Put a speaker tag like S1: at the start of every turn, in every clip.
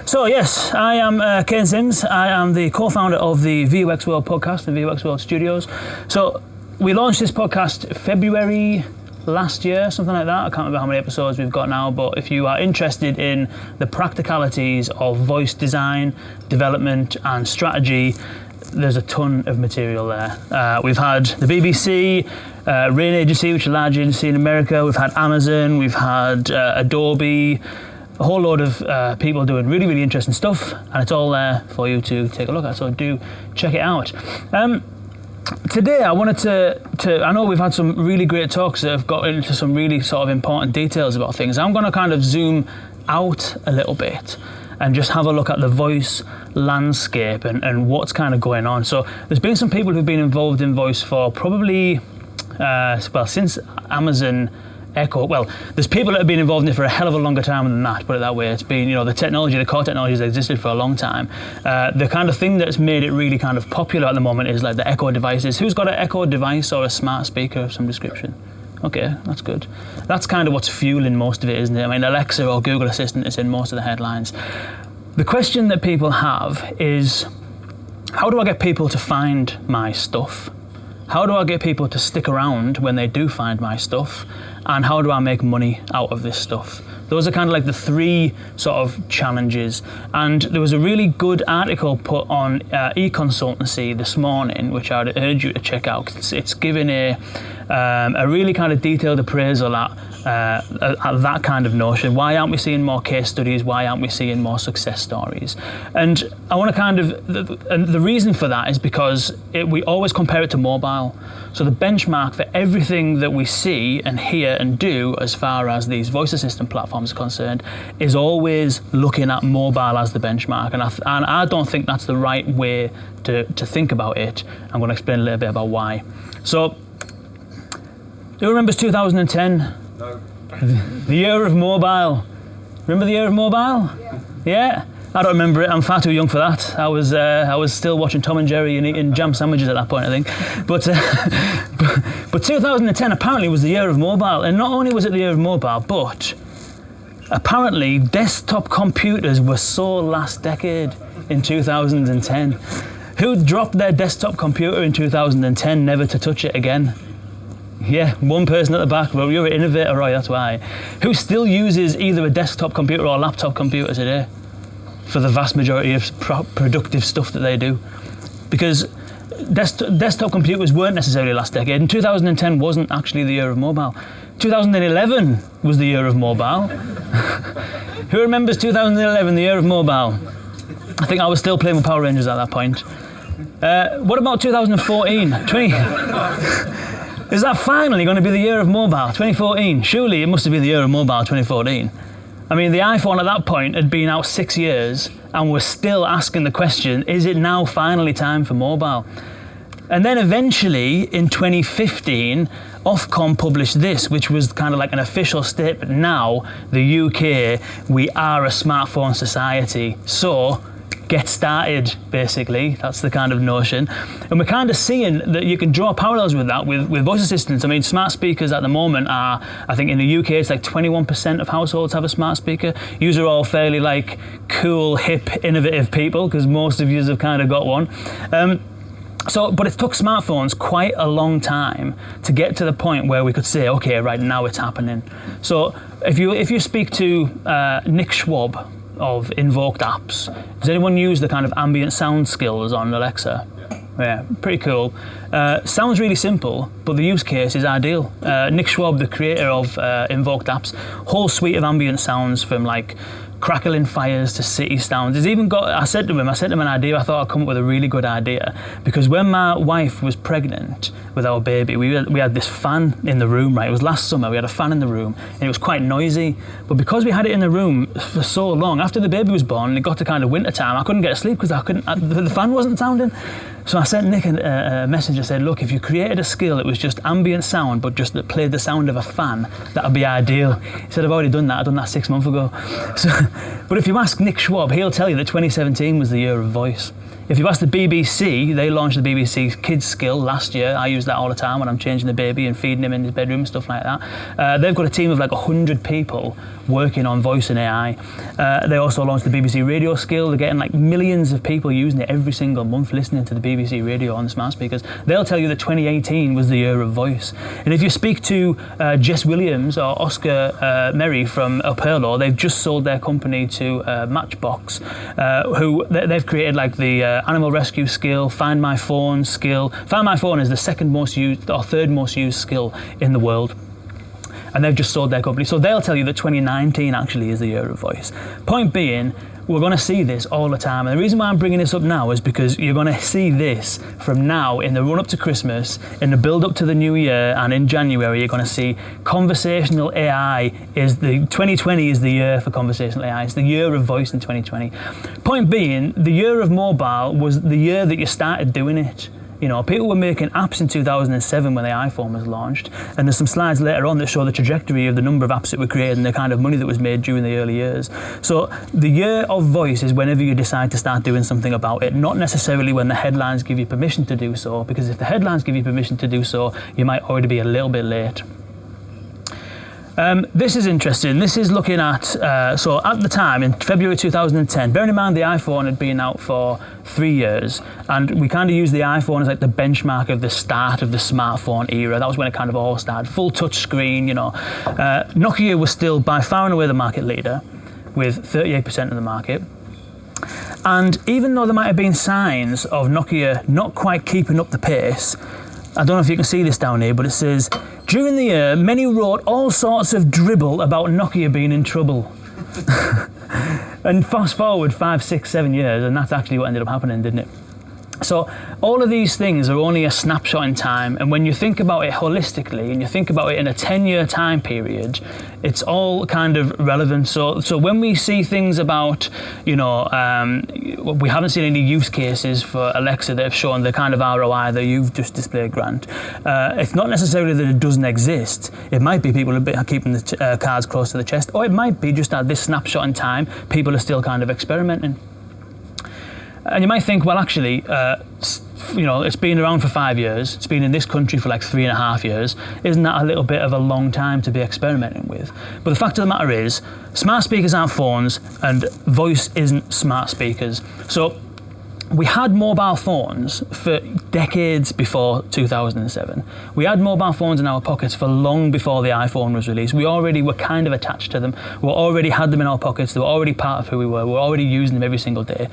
S1: So yes, I am Ken Sims. I am the co-founder of the VUX World podcast and VUX World Studios. So we launched this podcast February last year, something like that. I can't remember how many episodes we've got now, but if you are interested in the practicalities of voice design, development and strategy, there's a ton of material there. We've had the BBC, Rain Agency, which is a large agency in America. We've had Amazon, we've had Adobe, a whole load of people doing really, really interesting stuff, and it's all there for you to take a look at, so do check it out. Today I wanted to I know we've had some really great talks that have got into some really sort of important details about things. I'm going to kind of zoom out a little bit and just have a look at the voice landscape and what's kind of going on. So there's been some people who've been involved in voice for probably, since Amazon Echo. Well, there's people that have been involved in it for a hell of a longer time than that, put it that way. It's been, the technology, the core technology has existed for a long time. The kind of thing that's made it really kind of popular at the moment is like the Echo devices. Who's got an Echo device or a smart speaker of some description? Okay, that's good. That's kind of what's fueling most of it, isn't it? I mean, Alexa or Google Assistant is in most of the headlines. The question that people have is, how do I get people to find my stuff? How do I get people to stick around when they do find my stuff? And how do I make money out of this stuff? Those are kind of like the three sort of challenges. And there was a really good article put on eConsultancy this morning, which I'd urge you to check out. It's giving a really kind of detailed appraisal at that kind of notion. Why aren't we seeing more case studies? Why aren't we seeing more success stories? And I want to kind of, and the reason for that is because we always compare it to mobile. So the benchmark for everything that we see and hear and do as far as these voice assistant platforms are concerned is always looking at mobile as the benchmark. And I don't think that's the right way to think about it. I'm going to explain a little bit about why. So, who remembers 2010?
S2: No.
S1: The year of mobile. Remember the year of mobile? Yeah? I don't remember it. I'm far too young for that. I was still watching Tom and Jerry and eating jam sandwiches at that point, I think. But 2010 apparently was the year of mobile, and not only was it the year of mobile, but apparently desktop computers were so last decade in 2010. Who dropped their desktop computer in 2010, never to touch it again? Yeah, one person at the back. Well, you're an innovator, Roy, that's why. Who still uses either a desktop computer or a laptop computer today for the vast majority of productive stuff that they do? Because desktop computers weren't necessarily last decade, and 2010 wasn't actually the year of mobile. 2011 was the year of mobile. Who remembers 2011, the year of mobile? I think I was still playing with Power Rangers at that point. What about 2014? Is that finally going to be the year of mobile, 2014? Surely it must have been the year of mobile, 2014. I mean, the iPhone at that point had been out 6 years and we're still asking the question, is it now finally time for mobile? And then eventually in 2015, Ofcom published this, which was kind of like an official statement. Now, the UK, we are a smartphone society. So, get started, basically. That's the kind of notion. And we're kind of seeing that you can draw parallels with that with voice assistants. I mean, smart speakers at the moment are, I think in the UK, it's like 21% of households have a smart speaker. Yous are all fairly like cool, hip, innovative people, because most of yous have kind of got one. But it took smartphones quite a long time to get to the point where we could say, okay, right now it's happening. So if you speak to Nick Schwab of Invoked Apps, does anyone use the kind of ambient sound skills on Alexa? Yeah, pretty cool. Sounds really simple, but the use case is ideal. Nick Schwab, the creator of Invoked Apps, whole suite of ambient sounds from like crackling fires to city sounds. He's even got, I said to him an idea. I thought I'd come up with a really good idea, because when my wife was pregnant with our baby, we had this fan in the room, right? It was last summer, we had a fan in the room, and it was quite noisy. But because we had it in the room for so long, after the baby was born, and it got to kind of winter time, I couldn't get to sleep because the fan wasn't sounding. So I sent Nick a message. I said, look, if you created a skill, it was just ambient sound, but just that played the sound of a fan, that would be ideal. He said, I've already done that. I've done that 6 months ago. But if you ask Nick Schwab, he'll tell you that 2017 was the year of voice. If you ask the BBC, they launched the BBC Kids Skill last year. I use that all the time when I'm changing the baby and feeding him in his bedroom and stuff like that. They've got a team of like 100 people working on voice and AI. They also launched the BBC Radio Skill. They're getting like millions of people using it every single month, listening to the BBC radio on the smart speakers. They'll tell you that 2018 was the year of voice. And if you speak to Jess Williams or Oscar Merry from Upperlo, they've just sold their company to Matchbox, who they've created like the animal rescue skill, Find My Phone skill. Find My Phone is the second most used or third most used skill in the world. And they've just sold their company. So they'll tell you that 2019 actually is the year of voice. Point being, we're going to see this all the time. And the reason why I'm bringing this up now is because you're going to see this from now in the run up to Christmas, in the build up to the new year, and in January you're going to see conversational AI 2020 is the year for conversational AI. It's the year of voice in 2020. Point being, the year of mobile was the year that you started doing it. You know, people were making apps in 2007 when the iPhone was launched, and there's some slides later on that show the trajectory of the number of apps that were created and the kind of money that was made during the early years. So the year of voice is whenever you decide to start doing something about it, not necessarily when the headlines give you permission to do so, because if the headlines give you permission to do so, you might already be a little bit late. This is interesting. This is looking at, so at the time, in February 2010, bearing in mind the iPhone had been out for 3 years, and we kind of used the iPhone as like the benchmark of the start of the smartphone era. That was when it kind of all started. Full touch screen, you know. Nokia was still by far and away the market leader, with 38% of the market. And even though there might have been signs of Nokia not quite keeping up the pace, I don't know if you can see this down here, but it says, during the year, many wrote all sorts of dribble about Nokia being in trouble. And fast forward 5, 6, 7 years, and that's actually what ended up happening, didn't it? So all of these things are only a snapshot in time, and when you think about it holistically and you think about it in a 10-year time period, it's all kind of relevant. So when we see things about, you know, we haven't seen any use cases for Alexa that have shown the kind of ROI that you've just displayed, Grant. It's not necessarily that it doesn't exist. It might be people are keeping the cards close to the chest, or it might be just at this snapshot in time, people are still kind of experimenting. And you might think, well, actually, you know, it's been around for 5 years. It's been in this country for like 3.5 years. Isn't that a little bit of a long time to be experimenting with? But the fact of the matter is, smart speakers aren't phones, and voice isn't smart speakers. So we had mobile phones for decades before 2007. We had mobile phones in our pockets for long before the iPhone was released. We already were kind of attached to them. We already had them in our pockets. They were already part of who we were. We were already using them every single day.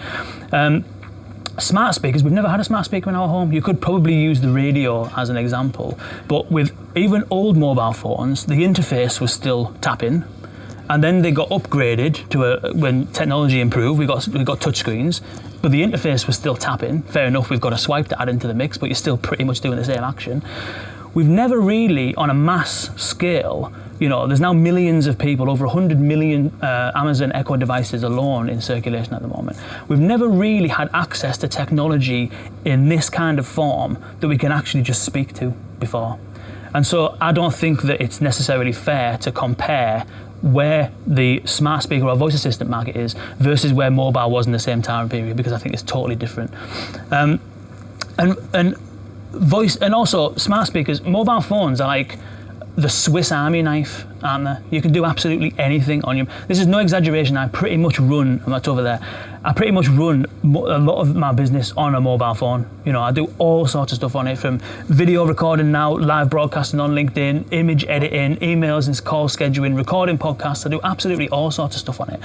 S1: Smart speakers, we've never had a smart speaker in our home. You could probably use the radio as an example. But with even old mobile phones, the interface was still tap-in. And then they got upgraded to when technology improved, we got touchscreens, but the interface was still tap-in. Fair enough, we've got a swipe to add into the mix, but you're still pretty much doing the same action. We've never really, on a mass scale, you know, there's now millions of people, over 100 million Amazon Echo devices alone in circulation at the moment. We've never really had access to technology in this kind of form that we can actually just speak to before. And so I don't think that it's necessarily fair to compare where the smart speaker or voice assistant market is versus where mobile was in the same time period, because I think it's totally different. And voice, and also smart speakers, mobile phones are like the Swiss Army knife, aren't they? You can do absolutely anything on them. This is no exaggeration. I pretty much run, I'm not over there, I pretty much run a lot of my business on a mobile phone. You know, I do all sorts of stuff on it, from video recording now, live broadcasting on LinkedIn, image editing, emails and call scheduling, recording podcasts. I do absolutely all sorts of stuff on it.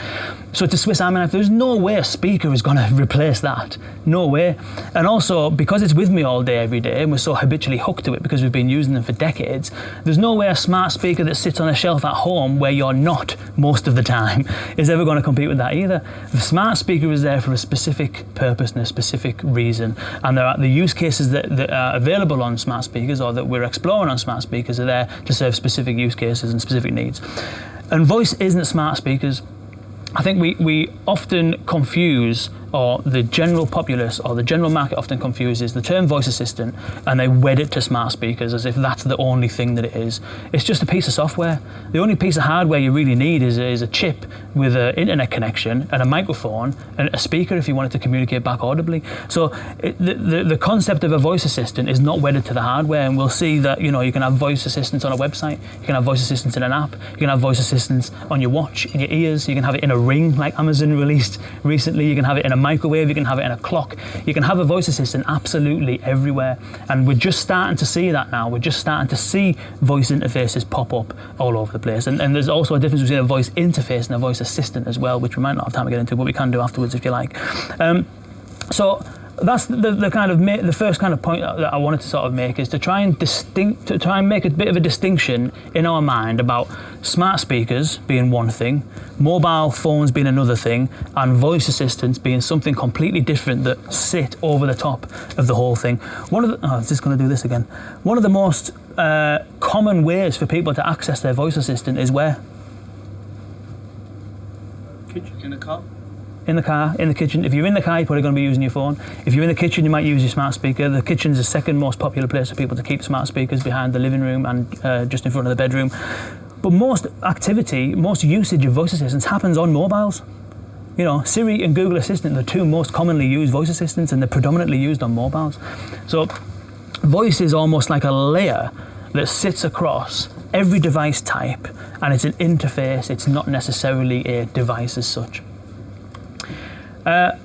S1: So it's a Swiss Army knife. There's no way a speaker is going to replace that. No way. And also, because it's with me all day, every day, and we're so habitually hooked to it because we've been using them for decades, there's no way a smart speaker that sits on a shelf at home where you're not most of the time is ever going to compete with that either. The smart speaker is there for a specific purpose and a specific reason, and there are the use cases that are available on smart speakers or that we're exploring on smart speakers are there to serve specific use cases and specific needs. And voice isn't smart speakers. I think we often confuse or the general populace or the general market often confuses the term voice assistant and they wed it to smart speakers as if that's the only thing that it is. It's just a piece of software. The only piece of hardware you really need is a chip with an internet connection and a microphone and a speaker if you want it to communicate back audibly. So the concept of a voice assistant is not wedded to the hardware, and we'll see that you can have voice assistants on a website, you can have voice assistants in an app, you can have voice assistants on your watch, in your ears, you can have it in a ring like Amazon released recently, you can have it in a microwave, you can have it in a clock, you can have a voice assistant absolutely everywhere, and we're just starting to see that now. We're just starting to see voice interfaces pop up all over the place, and there's also a difference between a voice interface and a voice assistant as well, which we might not have time to get into, but we can do afterwards if you like. So that's the kind of the first kind of point that I wanted to sort of make, is to try and make a bit of a distinction in our mind about smart speakers being one thing, mobile phones being another thing, and voice assistants being something completely different that sit over the top of the whole thing. One of the most common ways for people to access their voice assistant is where?
S2: Kitchen, in the car.
S1: In the car, in the kitchen. If you're in the car, you're probably going to be using your phone. If you're in the kitchen, you might use your smart speaker. The kitchen's the second most popular place for people to keep smart speakers, behind the living room and just in front of the bedroom. But most usage of voice assistants happens on mobiles. Siri and Google Assistant are the two most commonly used voice assistants, and they're predominantly used on mobiles. So voice is almost like a layer that sits across every device type, and it's an interface. It's not necessarily a device as such.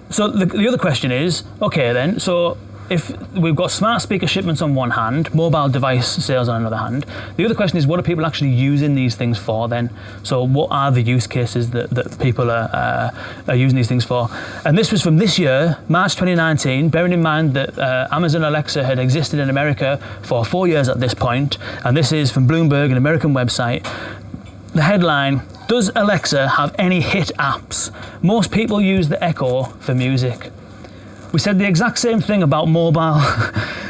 S1: So the other question is, okay then, so if we've got smart speaker shipments on one hand, mobile device sales on another hand, the other question is, what are people actually using these things for then? So what are the use cases that people are using these things for? And this was from this year, March 2019, bearing in mind that Amazon Alexa had existed in America for 4 years at this point, and this is from Bloomberg, an American website. The headline: does Alexa have any hit apps? Most people use the Echo for music. We said the exact same thing about mobile.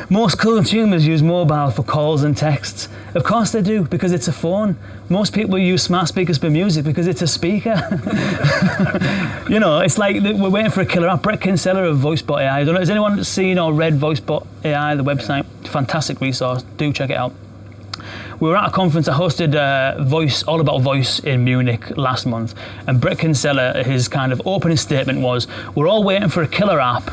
S1: Most consumers use mobile for calls and texts. Of course they do, because it's a phone. Most people use smart speakers for music because it's a speaker. It's like we're waiting for a killer app. Brett Kinsella of VoiceBot AI. I don't know, has anyone seen or read VoiceBot AI, the website? Fantastic resource. Do check it out. We were at a conference. I hosted All About Voice in Munich last month, and Brett Kinsella, his kind of opening statement was, we're all waiting for a killer app.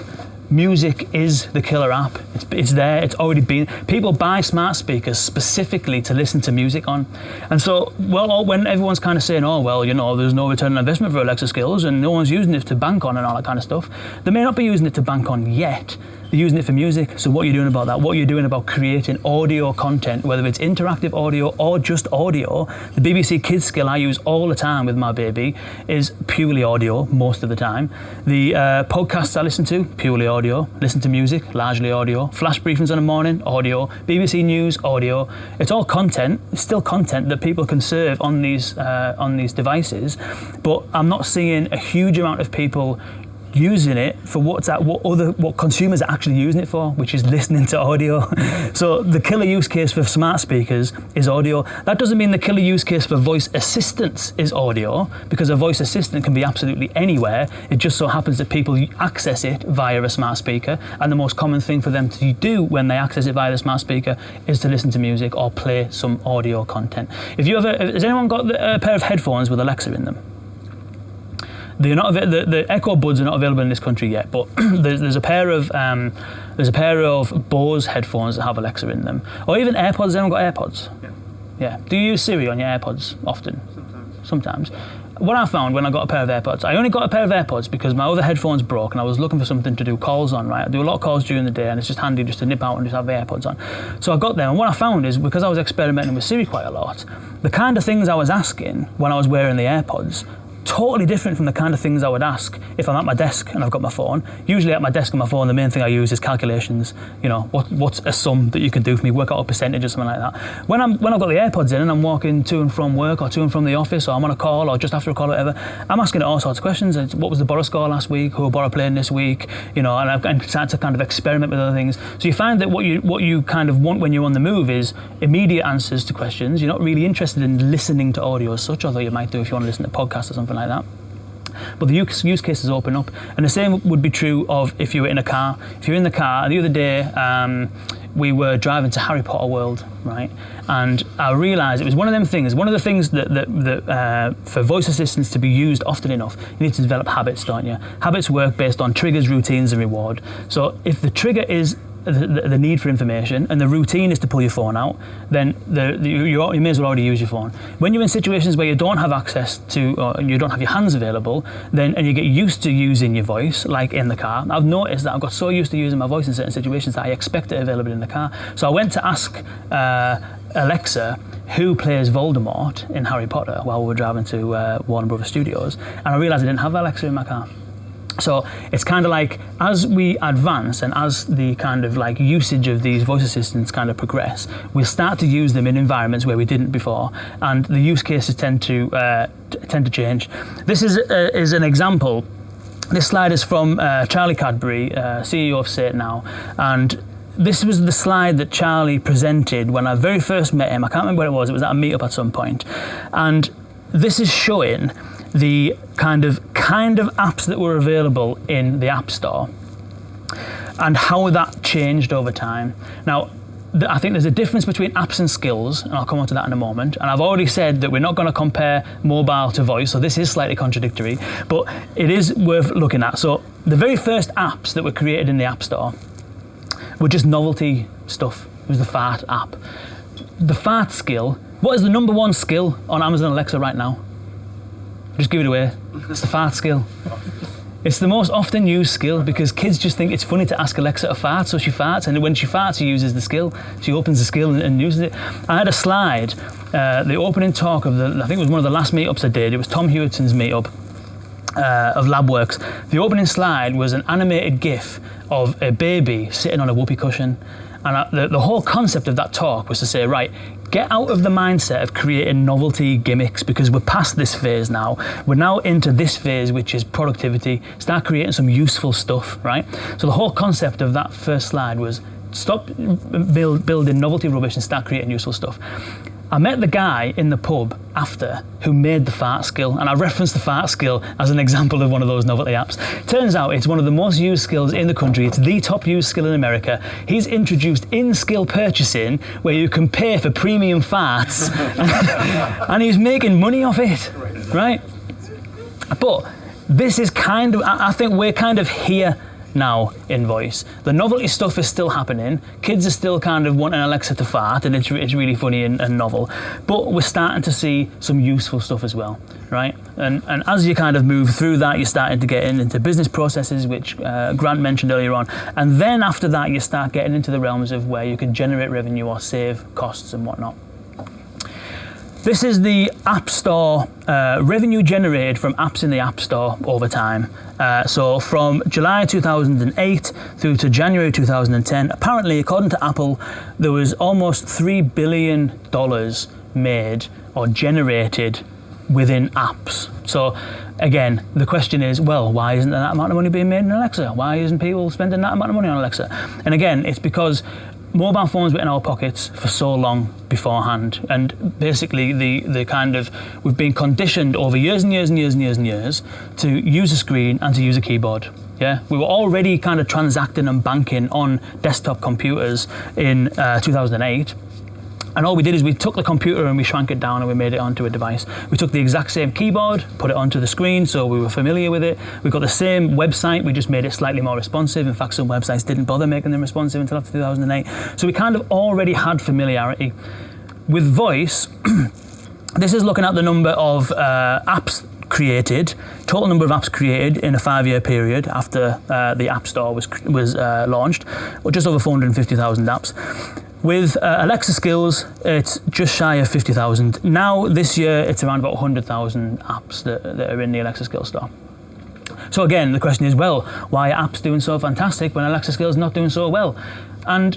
S1: Music is the killer app. It's there, it's already been. People buy smart speakers specifically to listen to music on. And so, when everyone's kind of saying, there's no return on investment for Alexa skills and no one's using it to bank on and all that kind of stuff, they may not be using it to bank on yet. They're using it for music. So what are you doing about that? What are you doing about creating audio content, whether it's interactive audio or just audio? The BBC Kids skill I use all the time with my baby is purely audio most of the time. The podcasts I listen to, purely audio. Listen to music, largely audio. Flash briefings in the morning, audio. BBC News, audio. It's all content, still content that people can serve on these devices, but I'm not seeing a huge amount of people using it for what consumers are actually using it for, which is listening to audio. So the killer use case for smart speakers is audio. That doesn't mean the killer use case for voice assistants is audio, because a voice assistant can be absolutely anywhere. It just so happens that people access it via a smart speaker, and the most common thing for them to do when they access it via the smart speaker is to listen to music or play some audio content. Has anyone got a pair of headphones with Alexa in them? They're not the Echo Buds are not available in this country yet, but there's a pair of Bose headphones that have Alexa in them, or even AirPods. Has anyone got AirPods? Yeah. Do you use Siri on your AirPods often? Sometimes. What I found when I got a pair of AirPods, I only got a pair of AirPods because my other headphones broke, and I was looking for something to do calls on. Right, I do a lot of calls during the day, and it's just handy just to nip out and just have the AirPods on. So I got them, and what I found is, because I was experimenting with Siri quite a lot, the kind of things I was asking when I was wearing the AirPods, totally different from the kind of things I would ask if I'm at my desk and I've got my phone. Usually at my desk and my phone, the main thing I use is calculations. What's a sum that you can do for me, work out a percentage or something like that. When I've got the AirPods in and I'm walking to and from work or to and from the office, or I'm on a call or just after a call or whatever, I'm asking it all sorts of questions. What was the Borough score last week? Who are Borough playing this week? And I've started to kind of experiment with other things. So you find that what you kind of want when you're on the move is immediate answers to questions. You're not really interested in listening to audio as such, although you might do if you want to listen to podcasts or something like that. but the use cases open up. And the same would be true of if you were in a car. If you're in the car, the other day, we were driving to Harry Potter World, right? And I realised it was one of them things. One of the things that for voice assistants to be used often enough, you need to develop habits, don't you? Habits work based on triggers, routines, and reward. So if the trigger is the need for information and the routine is to pull your phone out, then you may as well already use your phone. When you're in situations where you don't have access to, or you don't have your hands available, and you get used to using your voice, like in the car, I've noticed that I've got so used to using my voice in certain situations that I expect it available in the car. So I went to ask Alexa who plays Voldemort in Harry Potter while we were driving to Warner Brothers Studios, and I realised I didn't have Alexa in my car. So it's kind of like, as we advance and as the kind of like usage of these voice assistants kind of progress, we'll start to use them in environments where we didn't before, and the use cases tend to change. This is an example. This slide is from Charlie Cadbury, CEO of Say It Now, and this was the slide that Charlie presented when I very first met him. I can't remember what it was at a meetup at some point, and this is showing the kind of apps that were available in the App Store and how that changed over time. Now, I think there's a difference between apps and skills, and I'll come on to that in a moment. And I've already said that we're not going to compare mobile to voice, so this is slightly contradictory, but it is worth looking at. So the very first apps that were created in the App Store were just novelty stuff. It was the fart app. The fart skill. What is the number one skill on Amazon Alexa right now? Just give it away. It's the fart skill. It's the most often used skill because kids just think it's funny to ask Alexa to fart, so she farts, and when she farts, she uses the skill. She opens the skill and uses it. I had a slide, the opening talk of I think it was one of the last meetups I did. It was Tom Hewitton's meetup of LabWorks. The opening slide was an animated GIF of a baby sitting on a whoopee cushion. And the whole concept of that talk was to say, right, get out of the mindset of creating novelty gimmicks because we're past this phase now. We're now into this phase, which is productivity. Start creating some useful stuff, right? So the whole concept of that first slide was stop building novelty rubbish and start creating useful stuff. I met the guy in the pub after who made the fart skill, and I referenced the fart skill as an example of one of those novelty apps. Turns out it's one of the most used skills in the country. It's the top used skill in America. He's introduced in-skill purchasing where you can pay for premium farts and he's making money off it, right? But this is kind of, I think we're kind of here now in voice. The novelty stuff is still happening. Kids are still kind of wanting Alexa to fart, and it's really funny and novel. But we're starting to see some useful stuff as well, right? And as you kind of move through that, you're starting to get into business processes, which Grant mentioned earlier on. And then after that, you start getting into the realms of where you can generate revenue or save costs and whatnot. This is the App Store revenue generated from apps in the App Store over time. So from July 2008 through to January 2010, apparently, according to Apple, there was almost $3 billion made or generated within apps. So again, the question is, well, why isn't that amount of money being made in Alexa? Why isn't people spending that amount of money on Alexa? And again, it's because mobile phones were in our pockets for so long beforehand, and basically the kind of, we've been conditioned over years and years and years and years and years to use a screen and to use a keyboard. Yeah, we were already kind of transacting and banking on desktop computers in 2008. And all we did is we took the computer and we shrank it down and we made it onto a device. We took the exact same keyboard, put it onto the screen, so we were familiar with it. We got the same website, we just made it slightly more responsive. In fact, some websites didn't bother making them responsive until after 2008. So we kind of already had familiarity. With voice, this is looking at the number of apps created, total number of apps created in a 5-year period after the App Store was launched, or just over 450,000 apps. With Alexa skills, it's just shy of 50,000. Now, this year, it's around about 100,000 apps that are in the Alexa Skills Store. So again, the question is, well, why are apps doing so fantastic when Alexa Skills not doing so well? And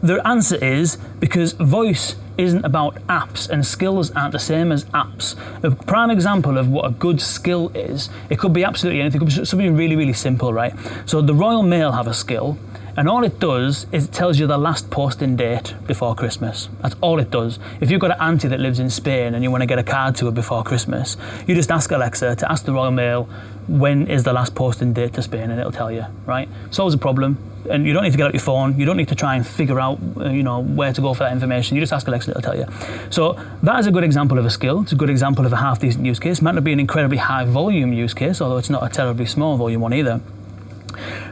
S1: the answer is because voice isn't about apps, and skills aren't the same as apps. A prime example of what a good skill is, it could be absolutely anything. It could be something really, really simple, right? So the Royal Mail have a skill. And all it does is it tells you the last posting date before Christmas. That's all it does. If you've got an auntie that lives in Spain and you want to get a card to her before Christmas, you just ask Alexa to ask the Royal Mail, when is the last posting date to Spain, and it'll tell you, right? Solves a problem. And you don't need to get out your phone. You don't need to try and figure out, where to go for that information. You just ask Alexa, it'll tell you. So that is a good example of a skill. It's a good example of a half-decent use case. It might not be an incredibly high-volume use case, although it's not a terribly small volume one either.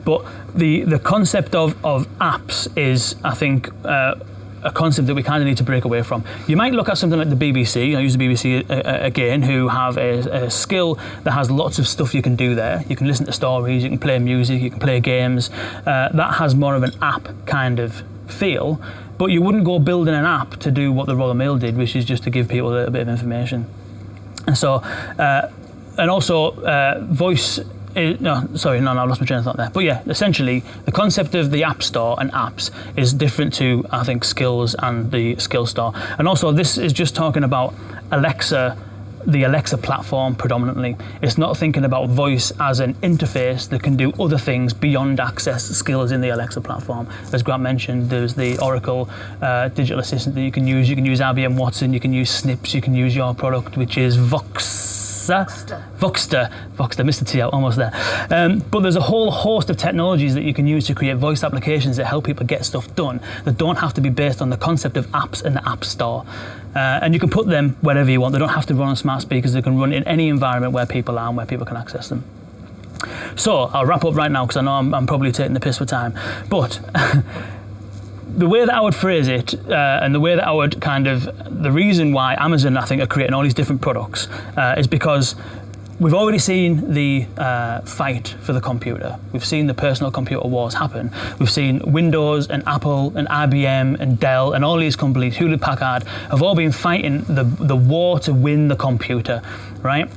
S1: But the concept of apps is, I think, a concept that we kind of need to break away from. You might look at something like the BBC, I use the BBC again, who have a skill that has lots of stuff you can do there. You can listen to stories, you can play music, you can play games. That has more of an app kind of feel, but you wouldn't go building an app to do what the Royal Mail did, which is just to give people a little bit of information. And so, and also voice, I lost my train of thought there. But yeah, essentially, the concept of the App Store and apps is different to, I think, skills and the skill store. And also, this is just talking about Alexa, the Alexa platform predominantly. It's not thinking about voice as an interface that can do other things beyond access skills in the Alexa platform. As Grant mentioned, there's the Oracle digital assistant that you can use. You can use IBM Watson, you can use Snips, you can use your product, which is VUXter, Mr. T out, almost there. But there's a whole host of technologies that you can use to create voice applications that help people get stuff done that don't have to be based on the concept of apps in the App Store. And you can put them wherever you want. They don't have to run on smart speakers. They can run in any environment where people are and where people can access them. So I'll wrap up right now because I know I'm probably taking the piss for time. But the way that I would phrase it, and the way that I would the reason why Amazon, I think, are creating all these different products is because we've already seen the fight for the computer. We've seen the personal computer wars happen. We've seen Windows and Apple and IBM and Dell and all these companies, Hewlett-Packard, have all been fighting the war to win the computer, right?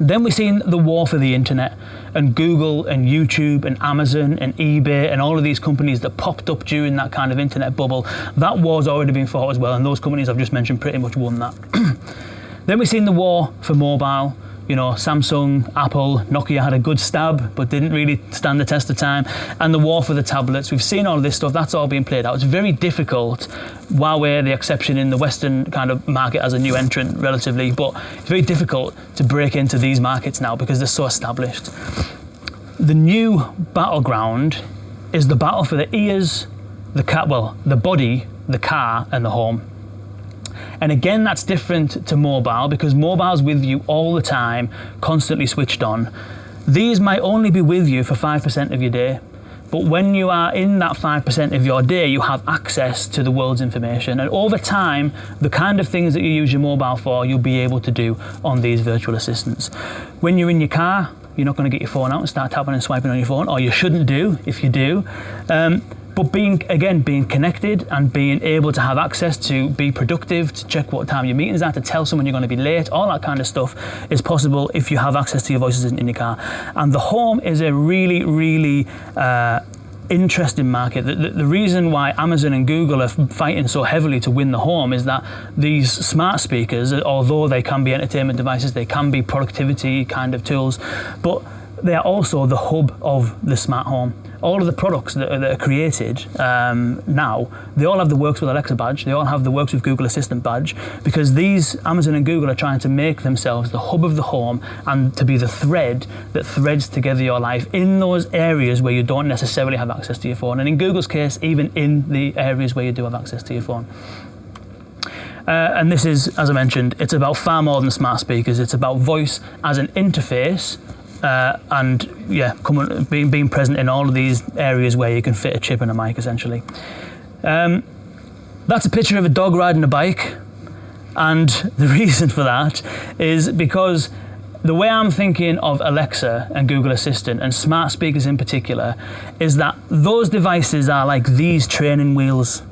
S1: Then we've seen the war for the internet, and Google and YouTube and Amazon and eBay and all of these companies that popped up during that kind of internet bubble. That war's already been fought as well, and those companies I've just mentioned pretty much won that. Then we've seen the war for mobile. Samsung, Apple, Nokia had a good stab, but didn't really stand the test of time. And the war for the tablets. We've seen all of this stuff. That's all being played out. It's very difficult. Huawei, the exception in the Western kind of market as a new entrant, relatively, but it's very difficult to break into these markets now because they're so established. The new battleground is the battle for the ears, the body, the car, and the home. And again, that's different to mobile because mobile's with you all the time, constantly switched on. These might only be with you for 5% of your day. But when you are in that 5% of your day, you have access to the world's information. And over time, the kind of things that you use your mobile for, you'll be able to do on these virtual assistants. When you're in your car, you're not going to get your phone out and start tapping and swiping on your phone, or you shouldn't do if you do. But being connected and being able to have access to be productive, to check what time your meetings are, to tell someone you're going to be late, all that kind of stuff is possible if you have access to your voice assistant in your car. And the home is a really, really interesting market. The reason why Amazon and Google are fighting so heavily to win the home is that these smart speakers, although they can be entertainment devices, they can be productivity kind of tools, but they are also the hub of the smart home. All of the products that are created now, they all have the Works with Alexa badge, they all have the Works with Google Assistant badge, because these Amazon and Google are trying to make themselves the hub of the home and to be the thread that threads together your life in those areas where you don't necessarily have access to your phone. And in Google's case, even in the areas where you do have access to your phone. And this is, as I mentioned, it's about far more than smart speakers. It's about voice as an interface. Being present in all of these areas where you can fit a chip and a mic, essentially. That's a picture of a dog riding a bike, and the reason for that is because the way I'm thinking of Alexa and Google Assistant and smart speakers in particular is that those devices are like these training wheels.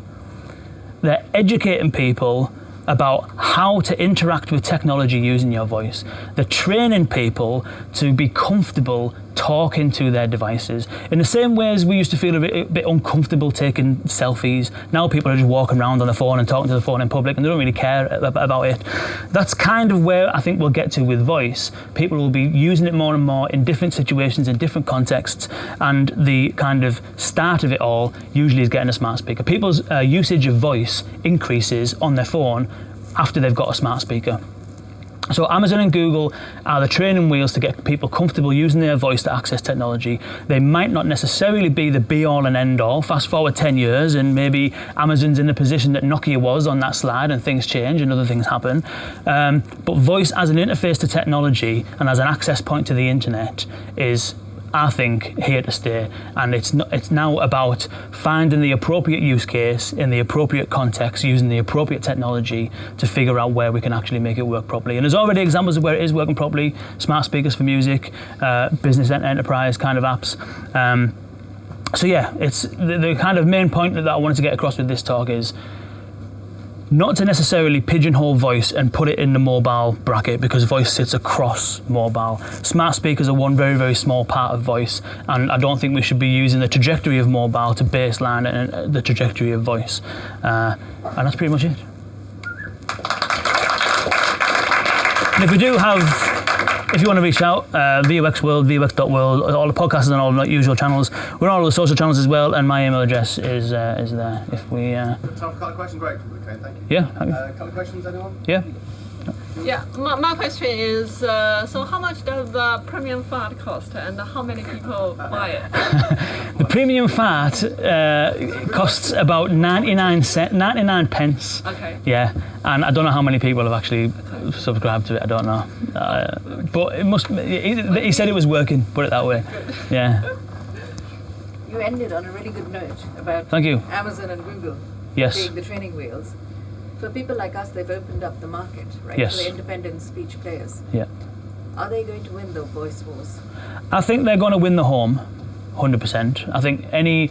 S1: They're educating people about how to interact with technology using your voice. They're training people to be comfortable talk into their devices. In the same way as we used to feel a bit uncomfortable taking selfies, now people are just walking around on the phone and talking to the phone in public and they don't really care about it. That's kind of where I think we'll get to with voice. People will be using it more and more in different situations, in different contexts, and the kind of start of it all usually is getting a smart speaker. People's usage of voice increases on their phone after they've got a smart speaker. So Amazon and Google are the training wheels to get people comfortable using their voice to access technology. They might not necessarily be the be-all and end-all. Fast forward 10 years and maybe Amazon's in the position that Nokia was on that slide and things change and other things happen. But voice as an interface to technology and as an access point to the internet is, I think, here to stay, and it's now about finding the appropriate use case in the appropriate context, using the appropriate technology to figure out where we can actually make it work properly. And there's already examples of where it is working properly: smart speakers for music, business and enterprise kind of apps. So yeah, it's the kind of main point that I wanted to get across with this talk is not to necessarily pigeonhole voice and put it in the mobile bracket, because voice sits across mobile. Smart speakers are one very, very small part of voice, and I don't think we should be using the trajectory of mobile to baseline the trajectory of voice. And that's pretty much it. And if you want to reach out, VUX World, VUX.world, all the podcasts and all the usual channels. We're on all the social channels as well, and my email address is there. If we.
S2: Time for a couple of questions, great. Okay, thank you.
S1: Yeah.
S2: A couple of questions, anyone?
S1: Yeah.
S3: Yeah, my question is, so how much does the premium fat cost, and how many people buy it?
S1: The premium fat costs about 99 pence.
S3: Okay.
S1: Yeah, and I don't know how many people have actually subscribed to it. I don't know, but it must. He said it was working. Put it that way. Yeah.
S4: You ended on a really good note about
S1: Thank you.
S4: Amazon and Google
S1: Yes.
S4: being the training wheels. For people like us, they've opened up the market, right?
S1: Yes.
S4: For the independent speech players.
S1: Yeah.
S4: Are they going to win the voice wars?
S1: I think they're going to win the home, 100%. I think any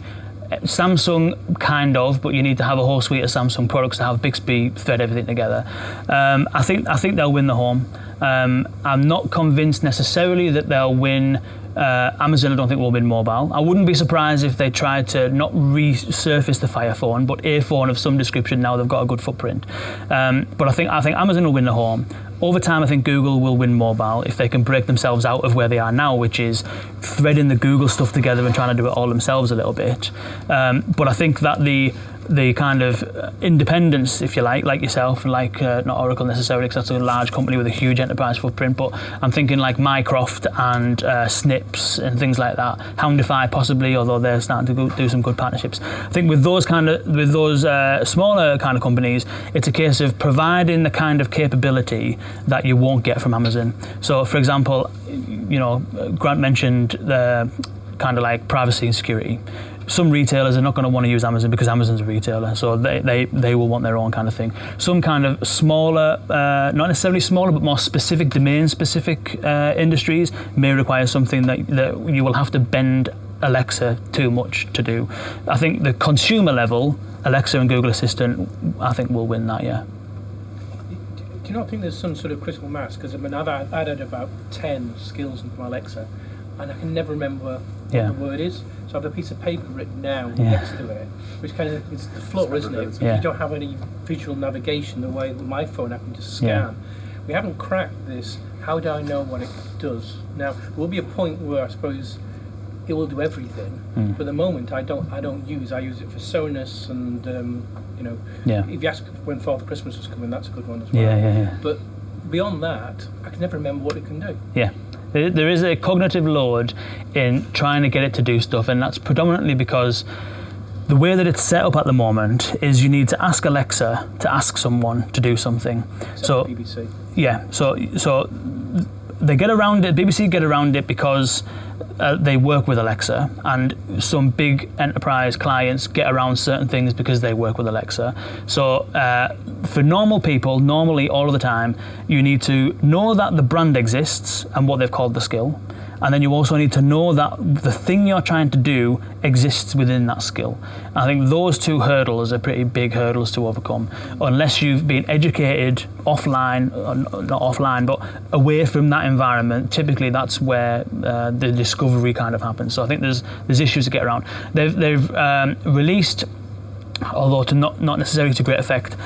S1: Samsung kind of, but you need to have a whole suite of Samsung products to have Bixby thread everything together. I think they'll win the home. I'm not convinced necessarily that they'll win. Amazon, I don't think will win mobile. I wouldn't be surprised if they tried to not resurface the Fire phone, but a phone of some description now they've got a good footprint. But I think Amazon will win the home. Over time, I think Google will win mobile if they can break themselves out of where they are now, which is threading the Google stuff together and trying to do it all themselves a little bit. But I think that the kind of independence, if you like yourself, and like not Oracle necessarily, because that's a large company with a huge enterprise footprint, but I'm thinking like Mycroft and Snips and things like that. Houndify possibly, although they're starting to do some good partnerships. I think with those smaller kind of companies, it's a case of providing the kind of capability that you won't get from Amazon. So, for example, Grant mentioned the kind of like privacy and security. Some retailers are not going to want to use Amazon because Amazon's a retailer, so they will want their own kind of thing. Some kind of smaller, not necessarily smaller, but more specific, domain-specific industries may require something that you will have to bend Alexa too much to do. I think the consumer level, Alexa and Google Assistant, I think will win that, yeah.
S5: Do you not think there's some sort of critical mass? Because I've added about 10 skills into my Alexa, and I can never remember what the word is. So I have a piece of paper written down next to it, which kind of is the flaw, isn't it? If you don't have any visual navigation the way with my phone I can just scan.
S1: Yeah.
S5: We haven't cracked this. How do I know what it does? Now, there will be a point where I suppose it will do everything, but at the moment I use it for Sonos and if you ask when Father Christmas was coming, that's a good one as well.
S1: Yeah.
S5: But beyond that, I can never remember what it can do.
S1: Yeah. There is a cognitive load in trying to get it to do stuff, and that's predominantly because the way that it's set up at the moment is you need to ask Alexa to ask someone to do something. So
S5: BBC.
S1: Yeah, so they get around it. BBC get around it because they work with Alexa, and some big enterprise clients get around certain things because they work with Alexa. So for normal people, normally all of the time, you need to know that the brand exists and what they've called the skill, and then you also need to know that the thing you're trying to do exists within that skill. I think those two hurdles are pretty big hurdles to overcome, unless you've been educated offline, not offline, but away from that environment. Typically that's where the discovery kind of happens. So I think there's issues to get around. They've released, although not necessarily to great effect,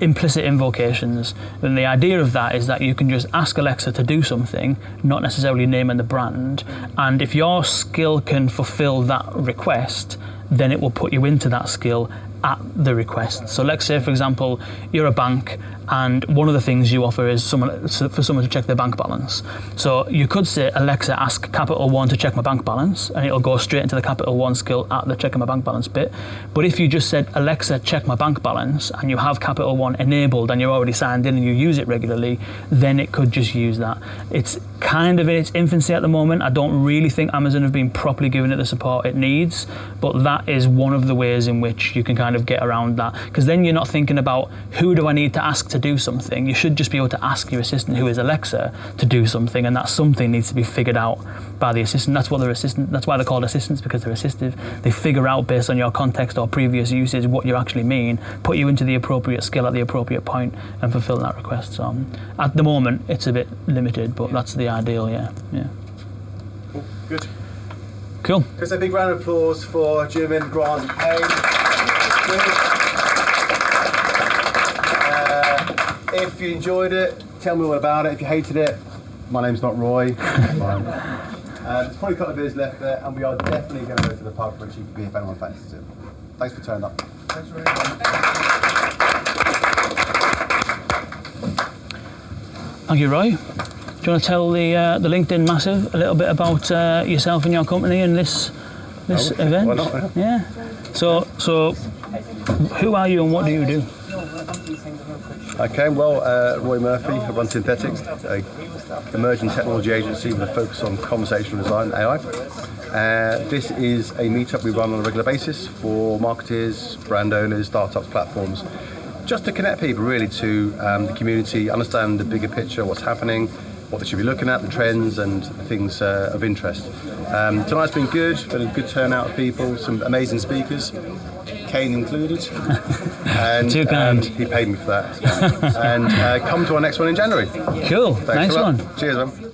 S1: implicit invocations. And the idea of that is that you can just ask Alexa to do something, not necessarily naming the brand, and if your skill can fulfill that request, then it will put you into that skill at the request. So let's say, for example, you're a bank and one of the things you offer is for someone to check their bank balance. So you could say, Alexa, ask Capital One to check my bank balance, and it'll go straight into the Capital One skill at the checking my bank balance bit. But if you just said, Alexa, check my bank balance, and you have Capital One enabled and you're already signed in and you use it regularly, then it could just use that. It's kind of in its infancy at the moment. I don't really think Amazon have been properly giving it the support it needs, but that is one of the ways in which you can kind of get around that, because then you're not thinking about who do I need to ask to do something. You should just be able to ask your assistant, who is Alexa, to do something, and that something needs to be figured out by the assistant. That's why they're called assistants, because they're assistive. They figure out based on your context or previous usage what you actually mean, put you into the appropriate skill at the appropriate point, and fulfill that request. So at the moment it's a bit limited, but that's the ideal. Yeah.
S2: Cool. Good.
S1: Cool.
S2: Just a big round of applause for Jimin, Grant, and Kane. If you enjoyed it, tell me all about it. If you hated it, my name's not Roy. There's probably a couple of beers left there, and we are definitely going to go to the pub for a cheeky beer if anyone fancies it. Thanks for turning up. Thanks very much.
S1: Thank you, Roy. Do you want to tell the LinkedIn Massive a little bit about yourself and your company and this event?
S2: Why not?
S1: Yeah. So who are you and what do you do?
S2: Okay, well, Roy Murphy, I run Synthetics, an emerging technology agency with a focus on conversational design and AI. This is a meetup we run on a regular basis for marketers, brand owners, startups, platforms, just to connect people really to the community, understand the bigger picture, what's happening, what they should be looking at, the trends and things of interest. Tonight's been good, been a good turnout of people, some amazing speakers, Kane included. And
S1: Too kind.
S2: He paid me for that. And come to our next one in January.
S1: Cool.
S2: Thanks
S1: Nice
S2: a lot.
S1: one.
S2: Cheers, man.